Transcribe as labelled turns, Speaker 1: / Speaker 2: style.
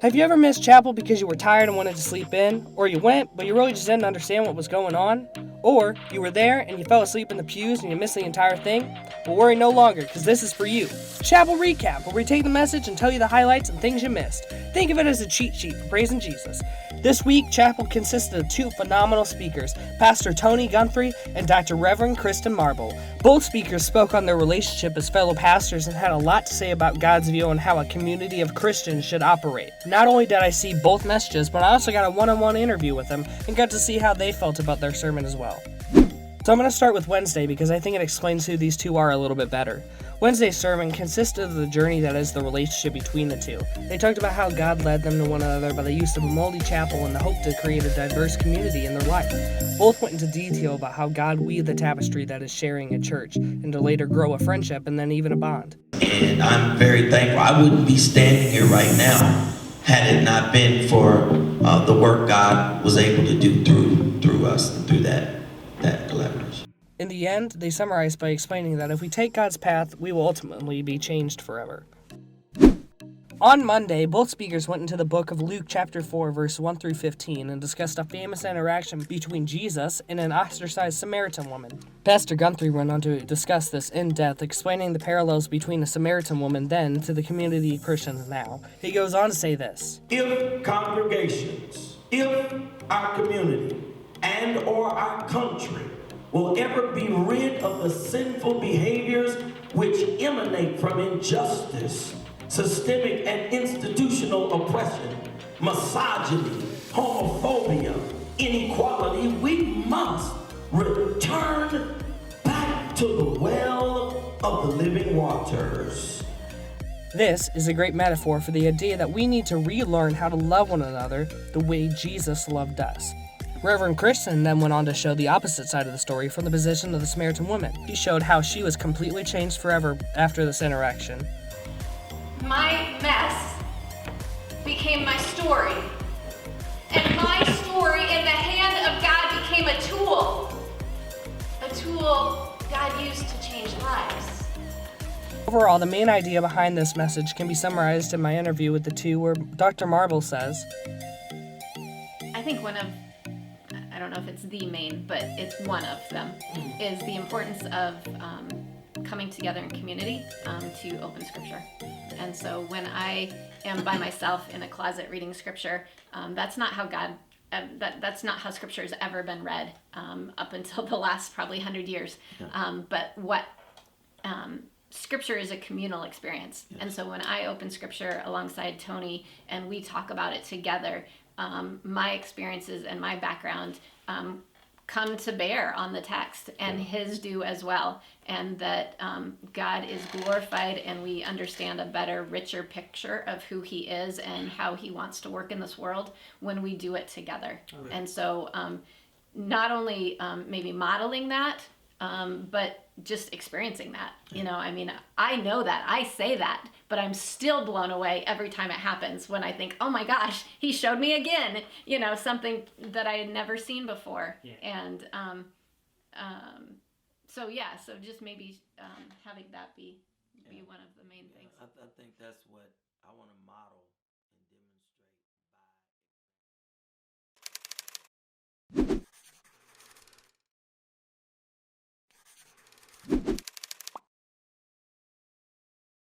Speaker 1: Have you ever missed chapel because you were tired and wanted to sleep in? Or you went, but you really just didn't understand what was going on? Or you were there and you fell asleep in the pews and you missed the entire thing? Well, worry no longer, because this is for you. Chapel Recap, where we take the message and tell you the highlights and things you missed. Think of it as a cheat sheet for praising Jesus. This week, chapel consisted of two phenomenal speakers, Pastor Tony Guthrie and Dr. Reverend Kristen Marble. Both speakers spoke on their relationship as fellow pastors and had a lot to say about God's view on how a community of Christians should operate. Not only did I see both messages, but I also got a one-on-one interview with them and got to see how they felt about their sermon as well. So I'm going to start with Wednesday because I think it explains who these two are a little bit better. Wednesday's sermon consisted of the journey that is the relationship between the two. They talked about how God led them to one another by the use of a moldy chapel and the hope to create a diverse community in their life. Both went into detail about how God weaved the tapestry that is sharing a church, and to later grow a friendship and then even a bond.
Speaker 2: And I'm very thankful. I wouldn't be standing here right now had it not been for the work God was able to do through us and through that collaboration.
Speaker 1: In the end, they summarized by explaining that if we take God's path, we will ultimately be changed forever. On Monday, both speakers went into the book of Luke chapter 4, verse 1 through 15, and discussed a famous interaction between Jesus and an ostracized Samaritan woman. Pastor Guthrie went on to discuss this in depth, explaining the parallels between the Samaritan woman then to the community of Christians now. He goes on to say this:
Speaker 3: If congregations, if our community and or our country will ever be rid of the sinful behaviors which emanate from injustice, systemic and institutional oppression, misogyny, homophobia, inequality, we must return back to the well of the living waters.
Speaker 1: This is a great metaphor for the idea that we need to relearn how to love one another the way Jesus loved us. Reverend Kristen then went on to show the opposite side of the story from the position of the Samaritan woman. He showed how she was completely changed forever after this interaction.
Speaker 4: My mess became my story, and my story in the hand of God became a tool God used to change lives.
Speaker 1: Overall, the main idea behind this message can be summarized in my interview with the two, where Dr. Marble says,
Speaker 4: I think I don't know if it's the main, but it's one of them, is the importance of coming together in community to open scripture. And so when I am by myself in a closet reading scripture, that's not how that's not how scripture has ever been read up until the last probably 100 years. But what scripture is a communal experience. Yes. And so when I open scripture alongside Tony and we talk about it together, my experiences and my background come to bear on the text, and his do as well, and that God is glorified and we understand a better, richer picture of who he is and how he wants to work in this world when we do it together. Okay. And so not only maybe modeling that, but just experiencing that. You know, I mean, I know that, I say that, but I'm still blown away every time it happens when I think, oh my gosh, he showed me again, you know, something that I had never seen before. Yeah. And so just maybe having that be one of the main things.
Speaker 2: I think that's what I want to model